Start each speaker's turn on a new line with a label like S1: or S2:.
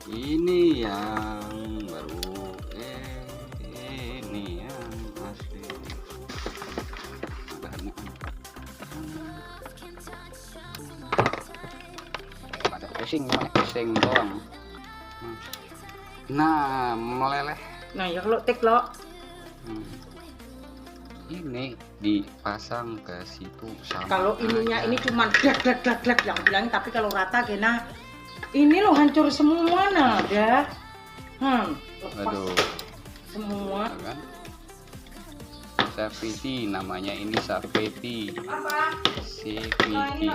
S1: Ini yang baru, ini yang asli. Ada pusing doang. Nah, meleleh.
S2: Nah ya kalau tek lo.
S1: Ini dipasang ke situ sama
S2: Kalau ininya
S1: aja.
S2: ini cuman glak yang bilang, tapi kalau rata kena ini lo hancur semua nada. Lepas
S1: Aduh,
S2: semua.
S1: kan? Safety namanya, ini safety.
S2: Apa?
S1: Safety.